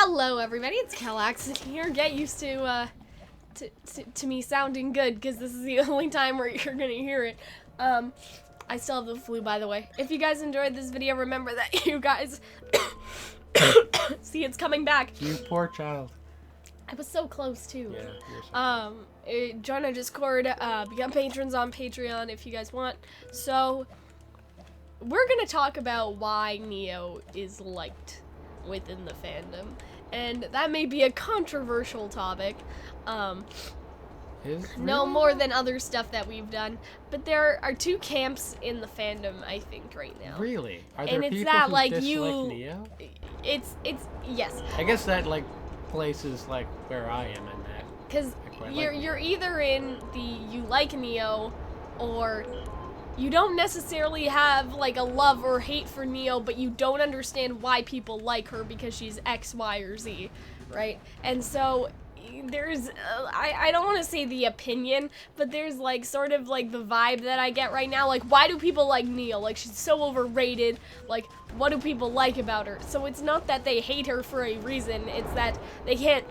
Hello, everybody. It's Calxiyn here. Get used to me sounding good, because this is the only time where you're gonna hear it. I still have the flu, by the way. If you guys enjoyed this video, remember that you guys see it's coming back. You poor child. I was so close too. Yeah, you're so join our Discord, become patrons on Patreon if you guys want. So we're gonna talk about why Neo is liked within the fandom, and that may be a controversial topic. No more than other stuff that we've done, but there are two camps in the fandom, I think, right now. Really? Are there and it's people that who like dislike Neo? It's yes. I guess that like places like where I am in that. Because you're either in the you like Neo, or you don't necessarily have like a love or hate for Neo, but you don't understand why people like her because she's X, Y, or Z, right? And so there's, I don't want to say the opinion, but there's like sort of like the vibe that I get right now. Like, why do people like Neo? Like, she's so overrated. Like, what do people like about her? So it's not that they hate her for a reason. It's that they can't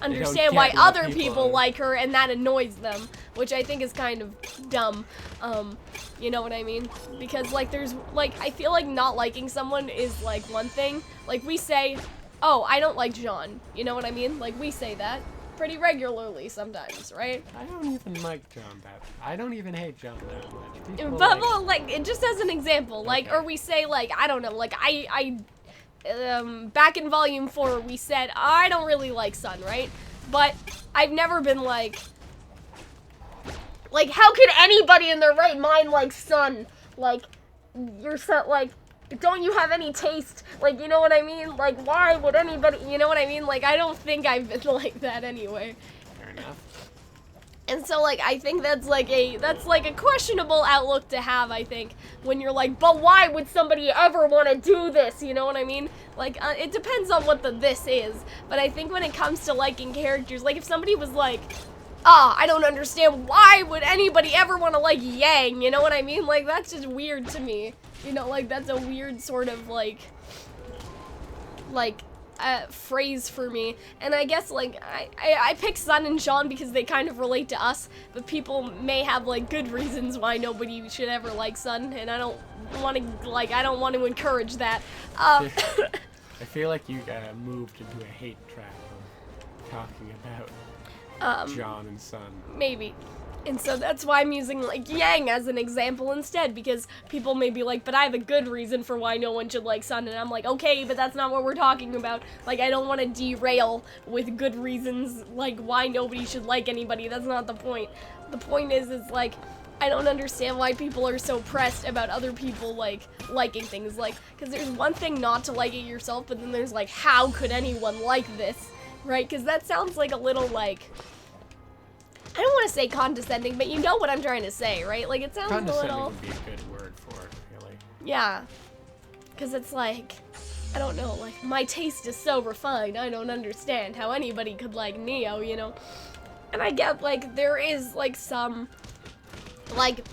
understand why other people like her, and that annoys them, which I think is kind of dumb. You know what I mean? Because like there's like, I feel like not liking someone is like one thing. Like we say, oh, I don't like John. You know what I mean? Like we say that pretty regularly sometimes, right? I don't even like John that. I don't even hate John that much. People But well, like it just as an example, like, okay. or we say like, I don't know, like I back in volume 4 we said I don't really like Sun, right? But I've never been like how could anybody in their right mind like Sun? Like, you're so, like, don't you have any taste? Like, you know what I mean? Like, why would anybody, you know what I mean? Like, I don't think I've been like that anyway. Fair enough. And so, like, I think that's like a questionable outlook to have, I think, when you're like, but why would somebody ever want to do this? You know what I mean? Like, it depends on what the this is. But I think when it comes to liking characters, like, if somebody was like, I don't understand, why would anybody ever want to like Yang? You know what I mean? Like, that's just weird to me. You know, like, that's a weird sort of, like, phrase for me. And I guess, like, I pick Sun and Sean because they kind of relate to us, but people may have, like, good reasons why nobody should ever like Sun, and I don't want to, like, I don't want to encourage that. I feel like you moved into a hate trap of talking about John and Sun. Maybe. And so that's why I'm using, like, Yang as an example instead, because people may be like, but I have a good reason for why no one should like Sun, and I'm like, okay, but that's not what we're talking about. Like, I don't want to derail with good reasons, like, why nobody should like anybody. That's not the point. The point is like, I don't understand why people are so pressed about other people, like, liking things, like, because there's one thing not to like it yourself, but then there's, like, how could anyone like this, right? Because that sounds like a little, like, I don't want to say condescending, but you know what I'm trying to say, right? Like, it sounds a little... Condescending would be a good word for it, really. Yeah. Because it's like, I don't know, like, my taste is so refined, I don't understand how anybody could like Neo, you know? And I get, like, there is, like, some, like,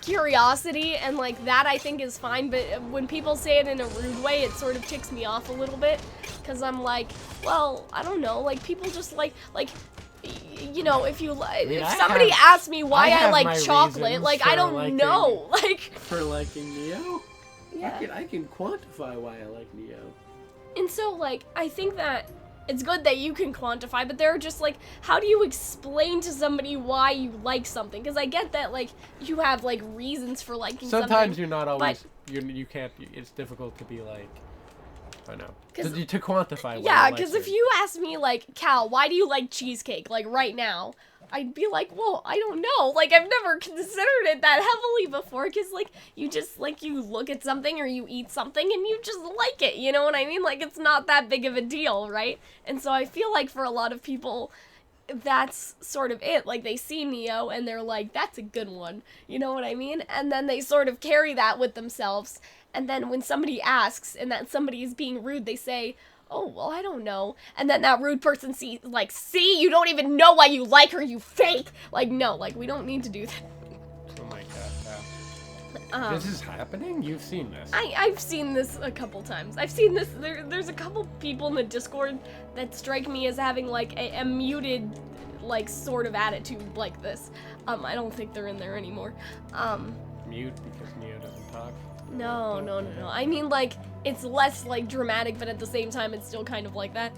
curiosity, and, like, that I think is fine, but when people say it in a rude way, it sort of ticks me off a little bit. Because I'm like, well, I don't know, like, people just like, you know, if you like, if somebody asks me why I like chocolate, like, I don't know, like, for liking Neo. Yeah. I can quantify why I like Neo. And so, like, I think that it's good that you can quantify, but there are just, like, how do you explain to somebody why you like something? Because I get that, like, you have, like, reasons for liking something. Sometimes you're not always, you can't, it's difficult to be like, I know. To quantify. Yeah, because if you ask me, like, Cal, why do you like cheesecake, like, right now, I'd be like, well, I don't know. Like, I've never considered it that heavily before, because, like, you just, like, you look at something or you eat something and you just like it, you know what I mean? Like, it's not that big of a deal, right? And so I feel like for a lot of people, that's sort of it. Like, they see Neo and they're like, that's a good one, you know what I mean? And then they sort of carry that with themselves. And then when somebody asks and that somebody is being rude, they say, oh, well, I don't know. And then that rude person see, you don't even know why you like her, you fake. Like, no, like, we don't need to do that. Oh my god, This is happening? You've seen this? I've seen this a couple times. I've seen this. There's a couple people in the Discord that strike me as having like a muted, like sort of attitude like this. I don't think they're in there anymore. Mute because Neo doesn't talk. No. I mean, like, it's less like dramatic, but at the same time, it's still kind of like that.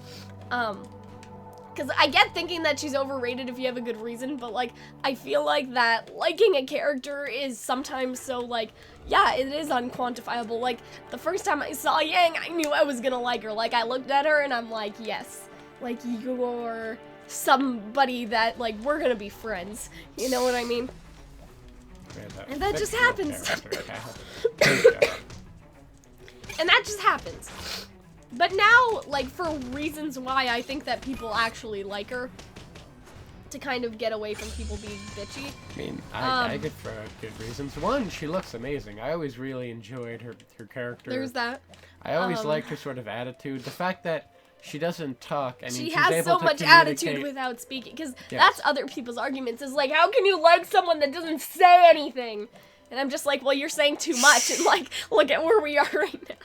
Because I get thinking that she's overrated if you have a good reason, but, like, I feel like that liking a character is sometimes so, like, yeah, it is unquantifiable. Like, the first time I saw Yang, I knew I was gonna like her. Like, I looked at her and I'm like, yes, like, you're somebody that, like, we're gonna be friends. You know what I mean? And that just happens. And that just happens. But now, like, for reasons why I think that people actually like her, to kind of get away from people being bitchy. I mean, I get for good reasons. One, she looks amazing. I always really enjoyed her character. There's that. I always liked her sort of attitude. The fact that she doesn't talk. I mean, she she's has able so to much attitude without speaking. Because that's other people's arguments. Is like, how can you like someone that doesn't say anything? And I'm just like, well, you're saying too much. And like, look at where we are right now.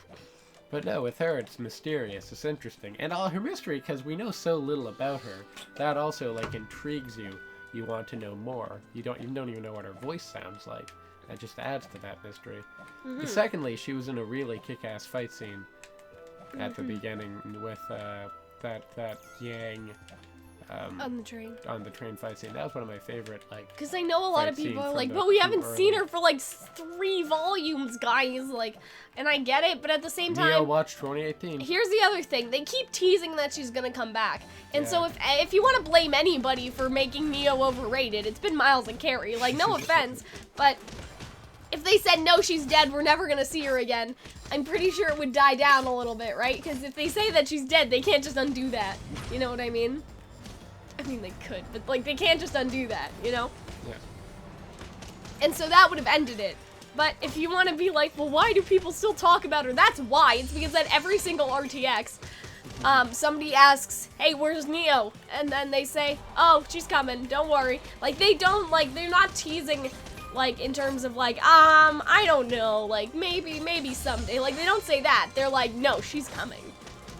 But no, with her, it's mysterious, it's interesting. And all her mystery, because we know so little about her, that also, like, intrigues you. You want to know more. You don't even know what her voice sounds like. That just adds to that mystery. Mm-hmm. And secondly, she was in a really kick-ass fight scene at the beginning with that Yang... on the train. On the train fight scene. That was one of my favorite, like... Because I know a lot of people are like, but we haven't seen her for, like, 3 volumes, guys. Like, and I get it, but at the same time... Neo watch 2018. Here's the other thing. They keep teasing that she's gonna come back. And so if you want to blame anybody for making Neo overrated, it's been Miles and Carrie. Like, no offense, but... if they said, no, she's dead, we're never gonna see her again, I'm pretty sure it would die down a little bit, right? Because if they say that she's dead, they can't just undo that. You know what I mean? I mean, they could, but, like, they can't just undo that, you know? Yeah. And so that would have ended it. But if you want to be like, well, why do people still talk about her? That's why. It's because at every single RTX, somebody asks, hey, where's Neo? And then they say, oh, she's coming, don't worry. Like, they don't, like, they're not teasing, like, in terms of, like, I don't know, like, maybe someday. Like, they don't say that. They're like, no, she's coming.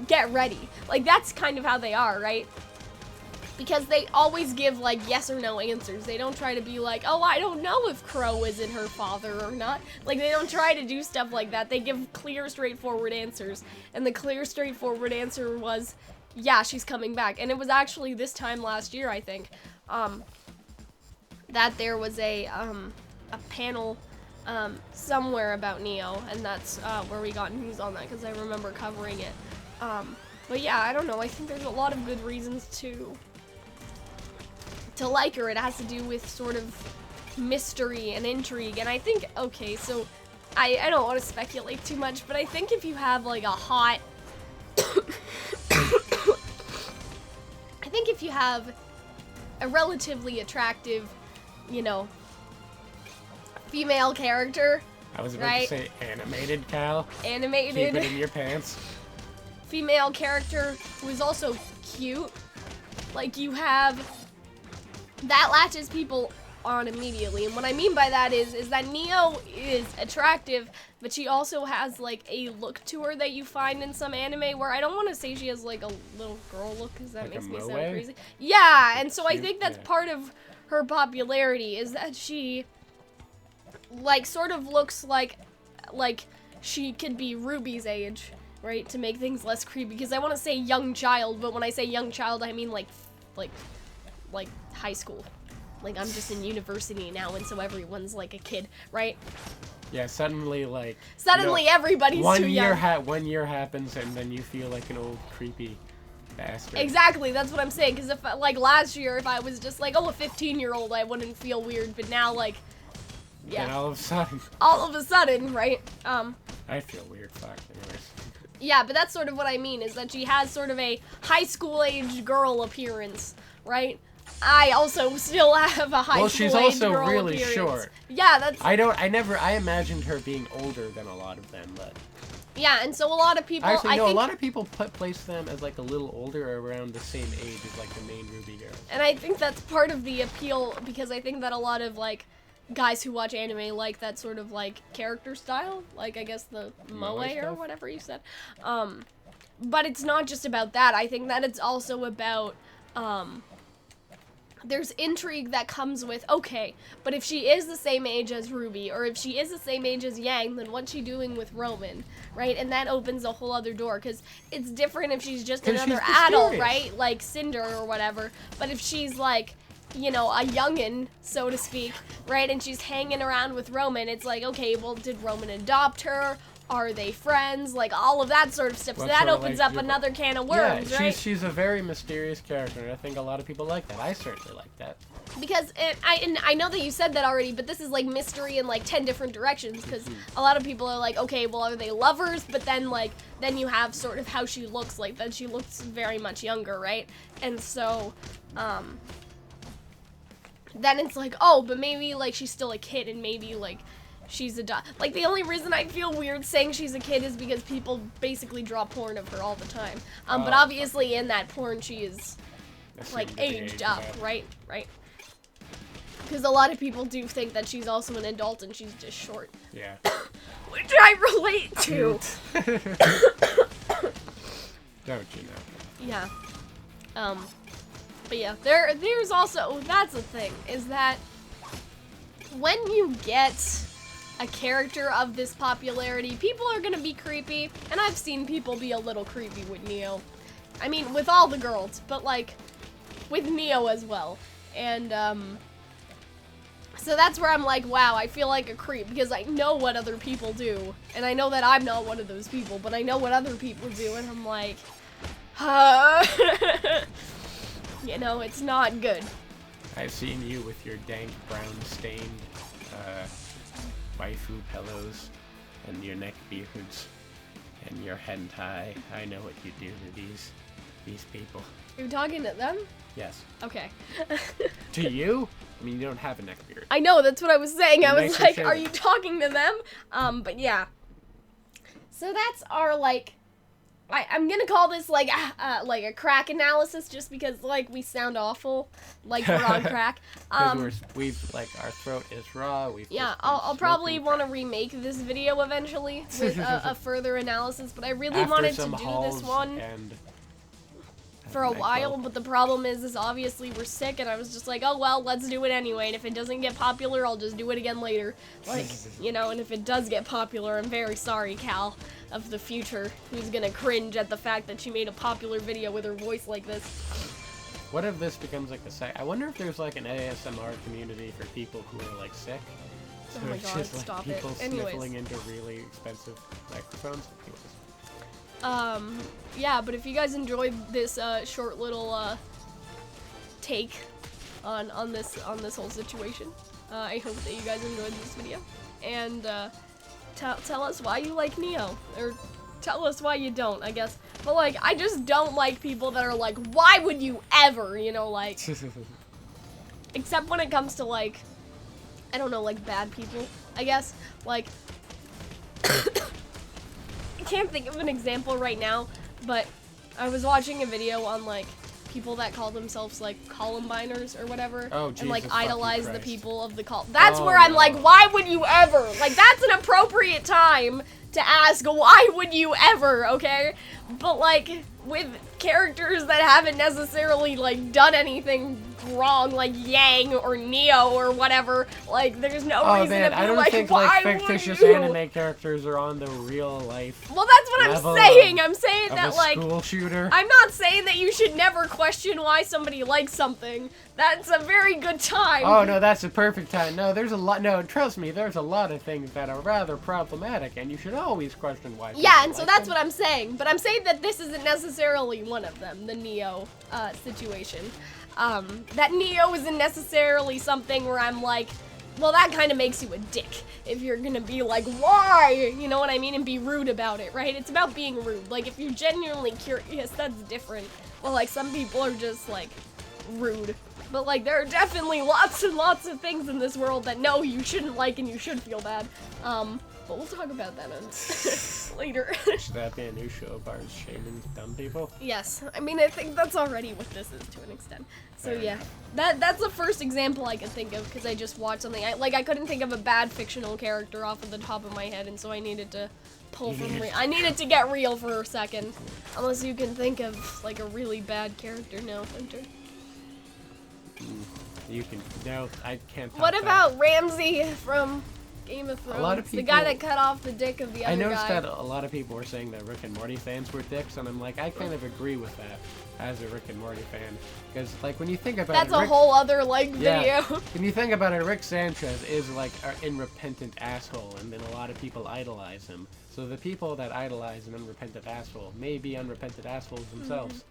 Get ready. Like, that's kind of how they are, right? Because they always give, like, yes or no answers. They don't try to be like, oh, I don't know if Crow isn't her father or not. Like, they don't try to do stuff like that. They give clear, straightforward answers. And the clear, straightforward answer was, yeah, she's coming back. And it was actually this time last year, I think, that there was a panel somewhere about Neo. And that's where we got news on that, because I remember covering it. But yeah, I don't know. I think there's a lot of good reasons to like her. It has to do with sort of mystery and intrigue, and I think, okay, so I don't want to speculate too much, but I think if you have like a hot I think if you have a relatively attractive, you know, female character, I was about to say animated, Cal. Animated. Keep it in your pants. Female character who is also cute. Like, you have... that latches people on immediately. And what I mean by that is that Neo is attractive, but she also has, like, a look to her that you find in some anime where I don't want to say she has, like, a little girl look, because that like makes me moe? sound crazy. Yeah, and so Cute, I think that's part of her popularity, is that she, like, sort of looks like she could be Ruby's age, right? To make things less creepy, because I want to say young child, but when I say young child, I mean, like high school. Like, I'm just in university now, and so everyone's, like, a kid, right? Yeah, suddenly, like... suddenly, you know, everybody's too young. 1 year happens, and then you feel like an old, creepy bastard. Exactly, that's what I'm saying, because if, like, last year, if I was just, like, oh, a 15-year-old, I wouldn't feel weird, but now, like, yeah. And all of a sudden... all of a sudden, right? I feel weird, fuck, anyways. Yeah, but that's sort of what I mean, is that she has sort of a high school-age girl appearance, right? I also still have a high school-age girl appearance. Well, she's also really short. Yeah, that's... I imagined her being older than a lot of them, but... yeah, and so a lot of people... actually, no, a lot of people place them as, like, a little older or around the same age as, like, the main RWBY girls. And I think that's part of the appeal, because I think that a lot of, like, guys who watch anime like that sort of like character style, like I guess the moe or stuff? whatever you said. But it's not just about that. I think that it's also about there's intrigue that comes with, okay, but if she is the same age as RWBY, or if she is the same age as Yang, then what's she doing with Roman, right? And that opens a whole other door, because it's different if she's just another adult, right? Like Cinder or whatever. But if she's like, you know, a youngin', so to speak, right? And she's hanging around with Roman, it's like, okay, well, did Roman adopt her? Are they friends? Like, all of that sort of stuff. So that opens up another can of worms, right? She's a very mysterious character, and I think a lot of people like that. I certainly like that. Because I know that you said that already, but this is like mystery in like 10 different directions, because a lot of people are like, okay, well, are they lovers? But then like, then you have sort of how she looks, like that she looks very much younger, right? And so, then it's like, oh, but maybe like she's still a kid, and maybe like she's like, the only reason I feel weird saying she's a kid is because people basically draw porn of her all the time. But obviously in that porn she is like aged up, right? Because a lot of people do think that she's also an adult and she's just short. Yeah. Which I relate to. Don't you know? Yeah. But yeah, there's also, that's the thing, is that when you get a character of this popularity, people are gonna be creepy, and I've seen people be a little creepy with Neo. I mean, with all the girls, but like, with Neo as well. And, so that's where I'm like, wow, I feel like a creep, because I know what other people do, and I know that I'm not one of those people, but I know what other people do, and I'm like, you know, it's not good. I've seen you with your dank brown stained, waifu pillows, and your neck beards, and your hentai. I know what you do to these people. You're talking to them? Yes. Okay. To you? I mean, you don't have a neck beard. I know, that's what I was saying. I was like, are shaven. you talking to them? But yeah. So that's our, like, I'm gonna call this, like a crack analysis, just because, like, we sound awful, like we're on crack. We've like, our throat is raw. Yeah, I'll probably want to remake this video eventually with a further analysis, but I really wanted to do this one for a while, but the problem is obviously we're sick, and I was just like, oh well, let's do it anyway, and if it doesn't get popular, I'll just do it again later. Like, you know, and if it does get popular, I'm very sorry, Cal of the future, who's gonna cringe at the fact that she made a popular video with her voice like this. What if this becomes like I wonder if there's like an ASMR community for people who are like sick. So oh my god, just, like, stop people it. Anyways. sniffling into really expensive microphones. Anyways. Yeah, but if you guys enjoyed this short little take on this whole situation, I hope that you guys enjoyed this video, and tell us why you like Neo, or tell us why you don't, I guess. But like, I just don't like people that are like, why would you ever, you know, like, except when it comes to like, I don't know, like bad people, I guess, like, I can't think of an example right now, but I was watching a video on like people that call themselves like Columbiners or whatever, and like idolize the people of the That's where I'm like, why would you ever? Like, that's an appropriate time to ask, why would you ever, okay? But like, with characters that haven't necessarily like done anything wrong, like Yang or Neo or whatever, like, there's no reason to be I don't like, think why like fictitious would you? Anime characters are on the real life. Well, that's what I'm saying. I'm saying that like, school shooter. I'm not saying that you should never question why somebody likes something. That's a very good time. Oh no, that's a perfect time. No, there's a lot. No, trust me, there's a lot of things that are rather problematic, and you should always question why. Yeah, and so that's what I'm saying. But I'm saying that this isn't necessarily one of them, the Neo situation. That Neo isn't necessarily something where I'm like, well, that kind of makes you a dick if you're gonna be like, why? You know what I mean? And be rude about it, right? It's about being rude. Like, if you're genuinely curious, that's different. Well, like, some people are just, like, rude. But, like, there are definitely lots and lots of things in this world that, no, you shouldn't like and you should feel bad. But we'll talk about that later. Should that be a new show of ours, shaming dumb people? Yes, I mean, I think that's already what this is to an extent. So Fair yeah, enough. that's the first example I could think of because I just watched something. I couldn't think of a bad fictional character off of the top of my head, and so I needed to pull from I needed to get real for a second. Unless you can think of like a really bad character now, Hunter. You can. No, I can't. Top What that. about Ramsay from Game of Thrones? lot of The guy people- that cut off the dick of the other I noticed guy. that a lot of people were saying that Rick and Morty fans were dicks, and I'm like, I kind of agree with that as a Rick and Morty fan, because like when you think about That's it, a Rick, whole other like Yeah. video. when you think about it, Rick Sanchez is like an unrepentant asshole, and then a lot of people idolize him. So the people that idolize an unrepentant asshole may be unrepentant assholes themselves.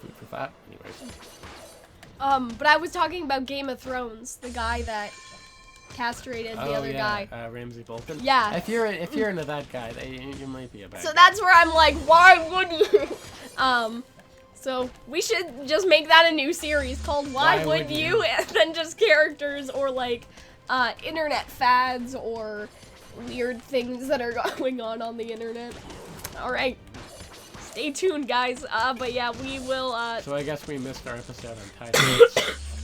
Food for thought. Anyways. But I was talking about Game of Thrones, the guy that castrated the other guy. Ramsey Bolton. Yeah. If you're into that guy, you might be a bad So guy. that's where I'm like, why would you? So we should just make that a new series called Why Would You? And then just characters or like internet fads or weird things that are going on the internet. All right. Stay tuned, guys. But yeah, we will. So I guess we missed our episode on Tide.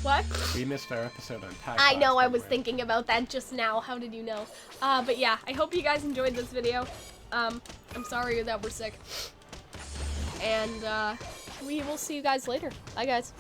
What? We missed our episode on Tide. I know, I Pods, was didn't we? thinking about that just now. How did you know? But yeah, I hope you guys enjoyed this video. I'm sorry that we're sick. And we will see you guys later. Bye, guys.